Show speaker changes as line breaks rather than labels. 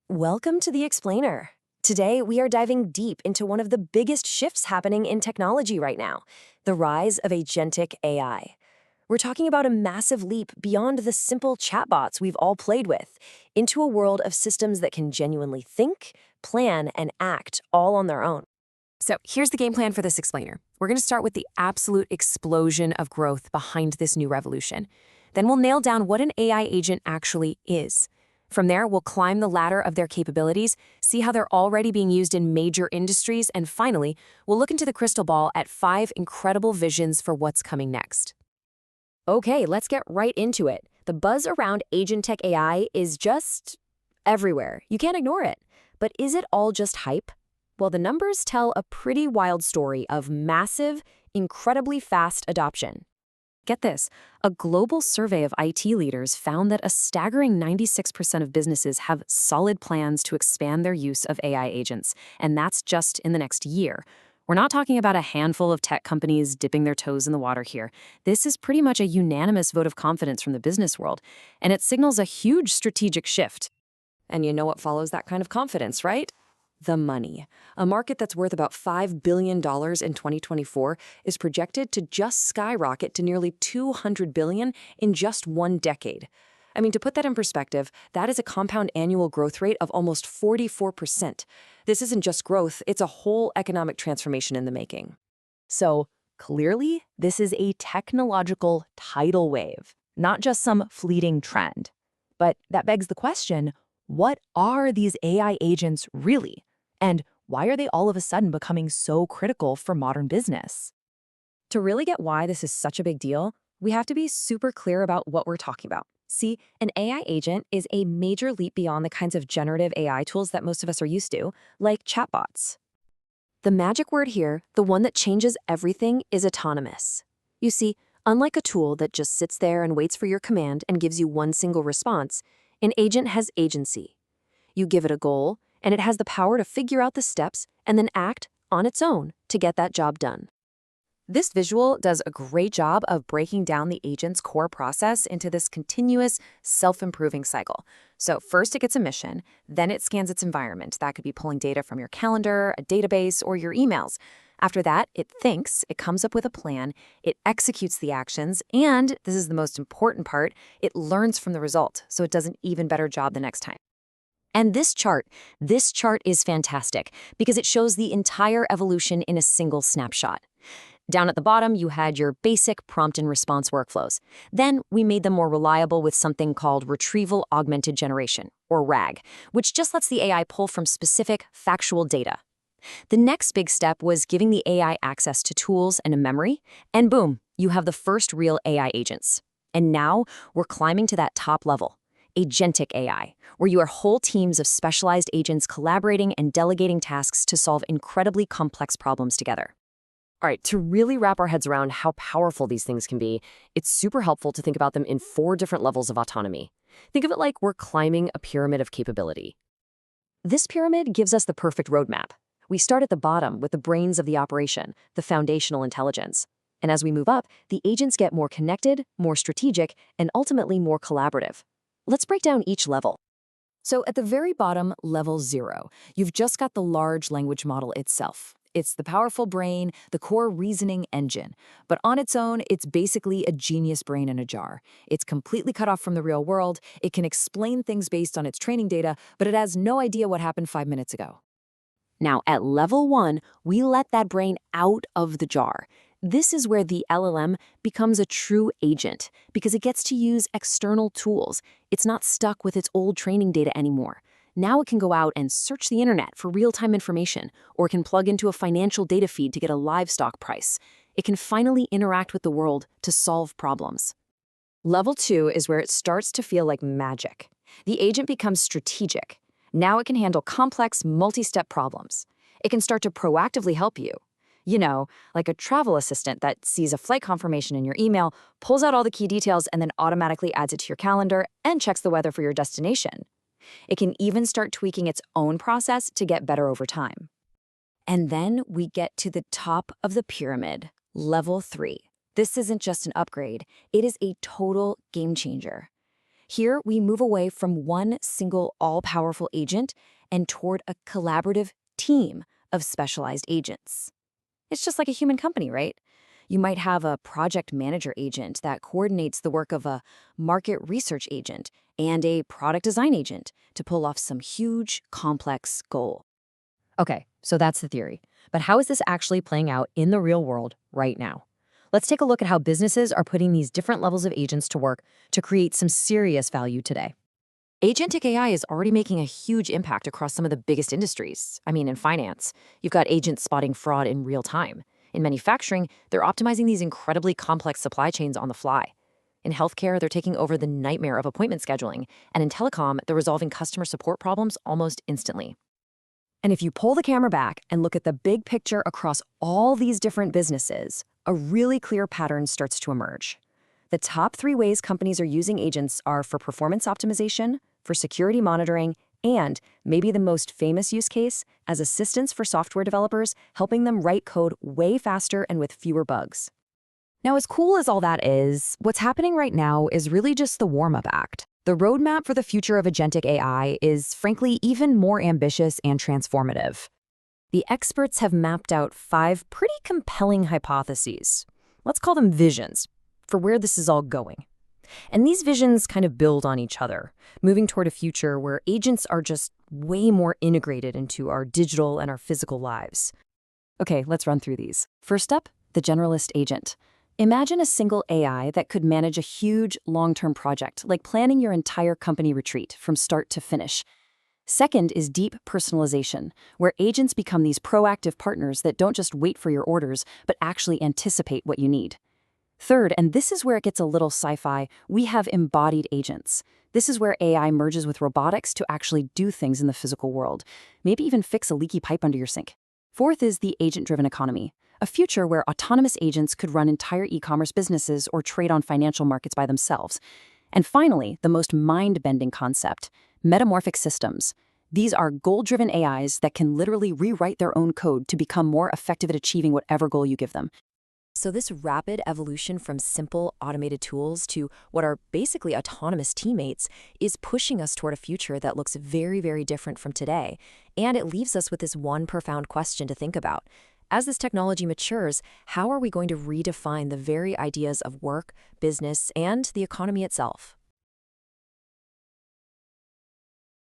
Welcome to The Explainer. Today, we are diving deep into one of the biggest shifts happening in technology right now, the rise of Agentic AI. We're talking about a massive leap beyond the simple chatbots we've all played with, into a world of systems that can genuinely think, plan, and act all on their own.
So here's the game plan for this explainer. We're going to start with the absolute explosion of growth behind this new revolution. Then we'll nail down what an AI agent actually is. From there, we'll climb the ladder of their capabilities, see how they're already being used in major industries, and finally, we'll look into the crystal ball at 5 incredible visions for what's coming next.
Okay, let's get right into it. The buzz around Agentic AI is just everywhere. You can't ignore it. But is it all just hype? Well, the numbers tell a pretty wild story of massive, incredibly fast adoption. Get this, a global survey of IT leaders found that a staggering 96% of businesses have solid plans to expand their use of AI agents, and that's just in the next year. We're not talking about a handful of tech companies dipping their toes in the water here. This is pretty much a unanimous vote of confidence from the business world, and it signals a huge strategic shift. And you know what follows that kind of confidence, right? The money. A market that's worth about $5 billion in 2024 is projected to just skyrocket to nearly $200 billion in just one decade. I mean, to put that in perspective, that is a compound annual growth rate of almost 44%. This isn't just growth, it's a whole economic transformation in the making. So, clearly, this is a technological tidal wave, not just some fleeting trend. But that begs the question, what are these AI agents really? And why are they all of a sudden becoming so critical for modern business? To really get why this is such a big deal, we have to be super clear about what we're talking about. See, an AI agent is a major leap beyond the kinds of generative AI tools that most of us are used to, like chatbots. The magic word here, the one that changes everything, is autonomous. You see, unlike a tool that just sits there and waits for your command and gives you one single response, an agent has agency. You give it a goal, and it has the power to figure out the steps and then act on its own to get that job done. This visual does a great job of breaking down the agent's core process into this continuous, self-improving cycle. So first it gets a mission, then it scans its environment. That could be pulling data from your calendar, a database, or your emails. After that, it thinks, it comes up with a plan, it executes the actions, and, this is the most important part, it learns from the result, so it does an even better job the next time. And this chart is fantastic because it shows the entire evolution in a single snapshot. Down at the bottom, you had your basic prompt and response workflows. Then we made them more reliable with something called Retrieval Augmented Generation, or RAG, which just lets the AI pull from specific, factual data. The next big step was giving the AI access to tools and a memory, and boom, you have the first real AI agents. And now we're climbing to that top level, Agentic AI, where you are whole teams of specialized agents collaborating and delegating tasks to solve incredibly complex problems together. All right, to really wrap our heads around how powerful these things can be, it's super helpful to think about them in 4 different levels of autonomy. Think of it like we're climbing a pyramid of capability. This pyramid gives us the perfect roadmap. We start at the bottom with the brains of the operation, the foundational intelligence. And as we move up, the agents get more connected, more strategic, and ultimately more collaborative. Let's break down each level. So at the very bottom, level 0, you've just got the large language model itself. It's the powerful brain, the core reasoning engine. But on its own, it's basically a genius brain in a jar. It's completely cut off from the real world. It can explain things based on its training data, but it has no idea what happened 5 minutes ago. Now, at level 1, we let that brain out of the jar. This is where the LLM becomes a true agent because it gets to use external tools. It's not stuck with its old training data anymore. Now it can go out and search the internet for real-time information, or it can plug into a financial data feed to get a livestock price. It can finally interact with the world to solve problems. Level 2 is where it starts to feel like magic. The agent becomes strategic. Now it can handle complex, multi-step problems. It can start to proactively help you. You know, like a travel assistant that sees a flight confirmation in your email, pulls out all the key details, and then automatically adds it to your calendar and checks the weather for your destination. It can even start tweaking its own process to get better over time. And then we get to the top of the pyramid, level 3. This isn't just an upgrade, it is a total game changer. Here, we move away from one single all-powerful agent and toward a collaborative team of specialized agents. It's just like a human company, right? You might have a project manager agent that coordinates the work of a market research agent and a product design agent to pull off some huge, complex goal.
Okay, so that's the theory. But how is this actually playing out in the real world right now? Let's take a look at how businesses are putting these different levels of agents to work to create some serious value today. Agentic AI is already making a huge impact across some of the biggest industries. I mean, in finance, you've got agents spotting fraud in real time. In manufacturing, they're optimizing these incredibly complex supply chains on the fly. In healthcare, they're taking over the nightmare of appointment scheduling. And in telecom, they're resolving customer support problems almost instantly.
And if you pull the camera back and look at the big picture across all these different businesses, a really clear pattern starts to emerge. The top 3 ways companies are using agents are for performance optimization, for security monitoring, and maybe the most famous use case, as assistants for software developers, helping them write code way faster and with fewer bugs.
Now, as cool as all that is, what's happening right now is really just the warm-up act. The roadmap for the future of agentic AI is, frankly, even more ambitious and transformative.
The experts have mapped out 5 pretty compelling hypotheses. Let's call them visions for where this is all going. And these visions kind of build on each other, moving toward a future where agents are just way more integrated into our digital and our physical lives. Okay, let's run through these. First up, the generalist agent. Imagine a single AI that could manage a huge, long-term project, like planning your entire company retreat from start to finish. Second is deep personalization, where agents become these proactive partners that don't just wait for your orders, but actually anticipate what you need. Third, and this is where it gets a little sci-fi, we have embodied agents. This is where AI merges with robotics to actually do things in the physical world, maybe even fix a leaky pipe under your sink. Fourth is the agent-driven economy, a future where autonomous agents could run entire e-commerce businesses or trade on financial markets by themselves. And finally, the most mind-bending concept, metamorphic systems. These are goal-driven AIs that can literally rewrite their own code to become more effective at achieving whatever goal you give them. So this rapid evolution from simple automated tools to what are basically autonomous teammates is pushing us toward a future that looks very, very different from today. And it leaves us with this one profound question to think about. As this technology matures, how are we going to redefine the very ideas of work, business, and the economy itself?